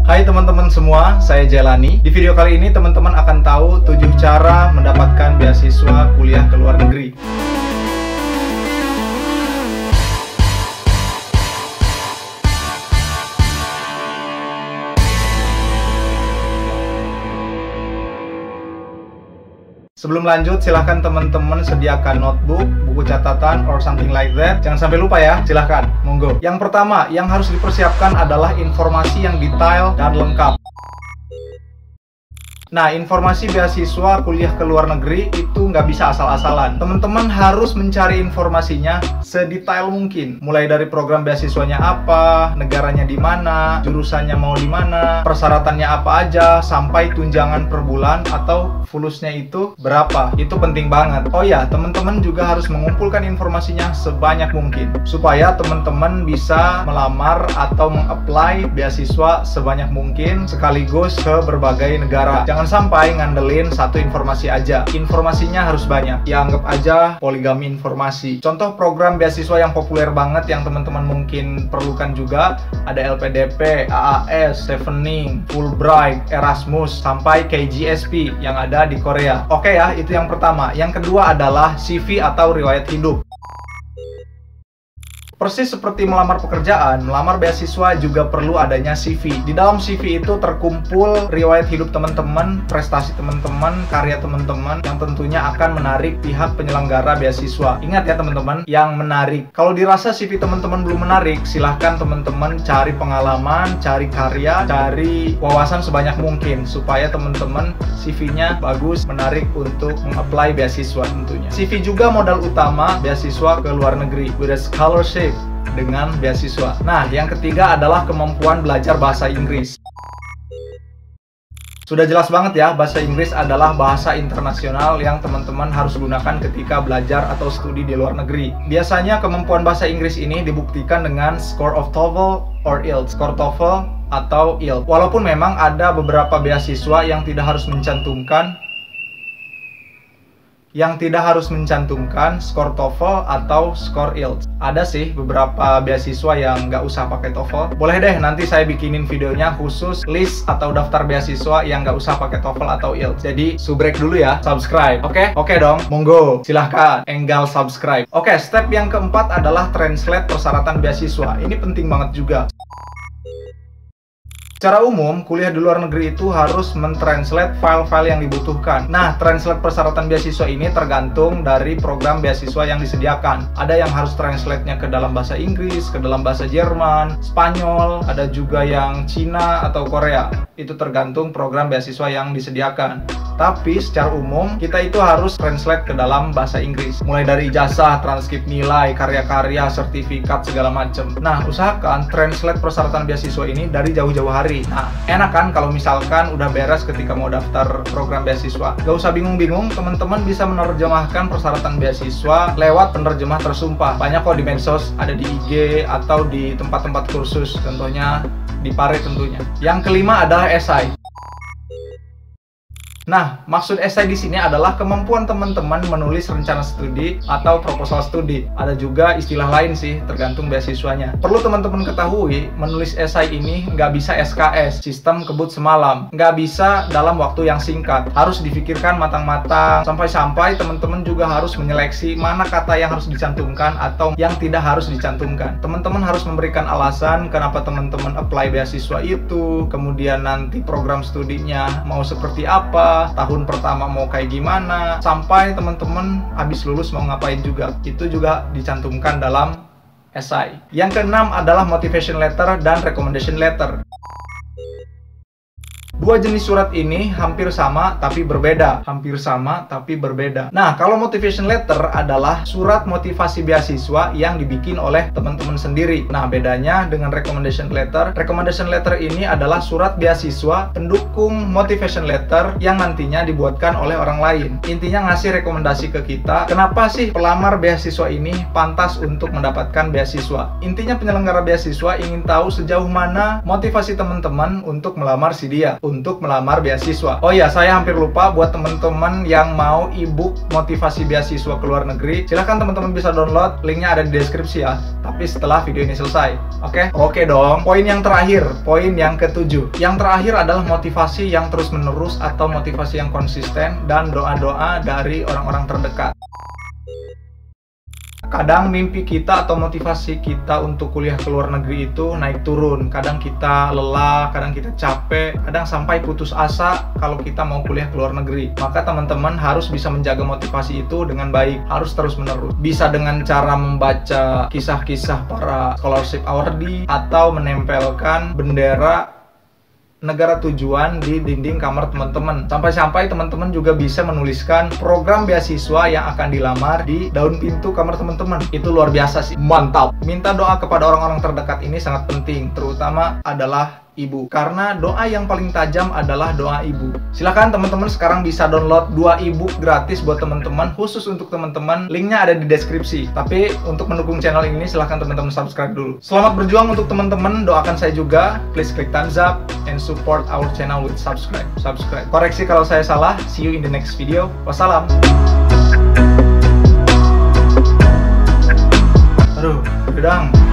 Hai teman-teman semua, saya Jelani. Di video kali ini teman-teman akan tahu 7 cara mendapatkan beasiswa kuliah ke luar negeri. Sebelum lanjut, silahkan teman-teman sediakan notebook, buku catatan, or something like that. Jangan sampai lupa ya, silahkan, monggo. Yang pertama, yang harus dipersiapkan adalah informasi yang detail dan lengkap. Nah, informasi beasiswa kuliah ke luar negeri itu nggak bisa asal-asalan. Teman-teman harus mencari informasinya sedetail mungkin. Mulai dari program beasiswanya apa, negaranya di mana, jurusannya mau di mana, persyaratannya apa aja, sampai tunjangan per bulan atau fulusnya itu berapa. Itu penting banget. Oh ya, teman-teman juga harus mengumpulkan informasinya sebanyak mungkin supaya teman-teman bisa melamar atau mengapply beasiswa sebanyak mungkin sekaligus ke berbagai negara. Jangan sampai ngandelin satu informasi aja. Informasinya harus banyak. Ya, anggap aja poligami informasi. Contoh program beasiswa yang populer banget yang teman-teman mungkin perlukan juga ada LPDP, AAS, Chevening, Fulbright, Erasmus, sampai KGSP yang ada di Korea. Oke ya, itu yang pertama. Yang kedua adalah CV atau riwayat hidup. Persis seperti melamar pekerjaan, melamar beasiswa juga perlu adanya CV. Di dalam CV itu terkumpul riwayat hidup teman-teman, prestasi teman-teman, karya teman-teman yang tentunya akan menarik pihak penyelenggara beasiswa. Ingat ya teman-teman, yang menarik. Kalau dirasa CV teman-teman belum menarik, silahkan teman-teman cari pengalaman, cari karya, cari wawasan sebanyak mungkin supaya teman-teman CV-nya bagus, menarik untuk mengapply beasiswa tentunya. CV juga modal utama beasiswa ke luar negeri with a scholarship dengan beasiswa. Nah, yang ketiga adalah kemampuan belajar bahasa Inggris. Sudah jelas banget ya, bahasa Inggris adalah bahasa internasional yang teman-teman harus gunakan ketika belajar atau studi di luar negeri. Biasanya kemampuan bahasa Inggris ini dibuktikan dengan score of TOEFL or IELTS, skor TOEFL atau IELTS. Walaupun memang ada beberapa beasiswa yang tidak harus mencantumkan skor TOEFL atau skor IELTS. Ada sih beberapa beasiswa yang nggak usah pakai TOEFL. Boleh deh nanti saya bikinin videonya khusus list atau daftar beasiswa yang nggak usah pakai TOEFL atau IELTS. Jadi subrek dulu ya, subscribe. Oke dong, monggo, silahkan enggal subscribe. Oke, step yang keempat adalah translate persyaratan beasiswa. Ini penting banget juga. Secara umum, kuliah di luar negeri itu harus mentranslate file-file yang dibutuhkan. Nah, translate persyaratan beasiswa ini tergantung dari program beasiswa yang disediakan. Ada yang harus translate-nya ke dalam bahasa Inggris, ke dalam bahasa Jerman, Spanyol, ada juga yang Cina atau Korea. Itu tergantung program beasiswa yang disediakan. Tapi secara umum, kita itu harus translate ke dalam bahasa Inggris. Mulai dari ijazah, transkrip nilai, karya-karya, sertifikat, segala macam. Nah, usahakan translate persyaratan beasiswa ini dari jauh-jauh hari. Nah, enak kan kalau misalkan udah beres ketika mau daftar program beasiswa. Gak usah bingung-bingung, teman-teman bisa menerjemahkan persyaratan beasiswa lewat penerjemah tersumpah. Banyak kok di medsos, ada di IG atau di tempat-tempat kursus, contohnya di Pare tentunya. Yang kelima adalah esai. Nah, maksud esai di sini adalah kemampuan teman-teman menulis rencana studi atau proposal studi. Ada juga istilah lain sih, tergantung beasiswanya. Perlu teman-teman ketahui, menulis esai ini nggak bisa SKS, sistem kebut semalam. Nggak bisa dalam waktu yang singkat. Harus difikirkan matang-matang, sampai-sampai teman-teman juga harus menyeleksi mana kata yang harus dicantumkan atau yang tidak harus dicantumkan. Teman-teman harus memberikan alasan kenapa teman-teman apply beasiswa itu, kemudian nanti program studinya mau seperti apa, tahun pertama mau kayak gimana, sampai teman-teman habis lulus mau ngapain juga. Itu juga dicantumkan dalam esai. Yang keenam adalah motivation letter dan recommendation letter. Dua jenis surat ini hampir sama tapi berbeda. Nah, kalau motivation letter adalah surat motivasi beasiswa yang dibikin oleh teman-teman sendiri. Nah, bedanya dengan recommendation letter. Recommendation letter ini adalah surat beasiswa pendukung motivation letter yang nantinya dibuatkan oleh orang lain. Intinya ngasih rekomendasi ke kita, kenapa sih pelamar beasiswa ini pantas untuk mendapatkan beasiswa. Intinya penyelenggara beasiswa ingin tahu sejauh mana motivasi teman-teman untuk melamar si dia. untuk melamar beasiswa. Oh ya, saya hampir lupa buat teman-teman yang mau ebook motivasi beasiswa ke luar negeri, silahkan teman-teman bisa download, linknya ada di deskripsi ya. Tapi setelah video ini selesai, oke? Oke dong. Poin yang terakhir, poin yang ketujuh. Yang terakhir adalah motivasi yang terus-menerus atau motivasi yang konsisten dan doa-doa dari orang-orang terdekat. Kadang mimpi kita atau motivasi kita untuk kuliah ke luar negeri itu naik turun. Kadang kita lelah, kadang kita capek, kadang sampai putus asa kalau kita mau kuliah ke luar negeri. Maka teman-teman harus bisa menjaga motivasi itu dengan baik, harus terus-menerus. Bisa dengan cara membaca kisah-kisah para scholarship awardee atau menempelkan bendera negara tujuan di dinding kamar teman-teman. Sampai-sampai teman-teman juga bisa menuliskan program beasiswa yang akan dilamar di daun pintu kamar teman-teman. Itu luar biasa sih, mantap. Minta doa kepada orang-orang terdekat ini sangat penting, terutama adalah ibu, karena doa yang paling tajam adalah doa ibu. Silahkan teman-teman sekarang bisa download 2 ebook gratis buat teman-teman, khusus untuk teman-teman, linknya ada di deskripsi. Tapi untuk mendukung channel ini silahkan teman-teman subscribe dulu. Selamat berjuang untuk teman-teman, doakan saya juga. Please click thumbs up and support our channel with subscribe. Koreksi kalau saya salah. See you in the next video. Wassalam. Aduh, udah dong.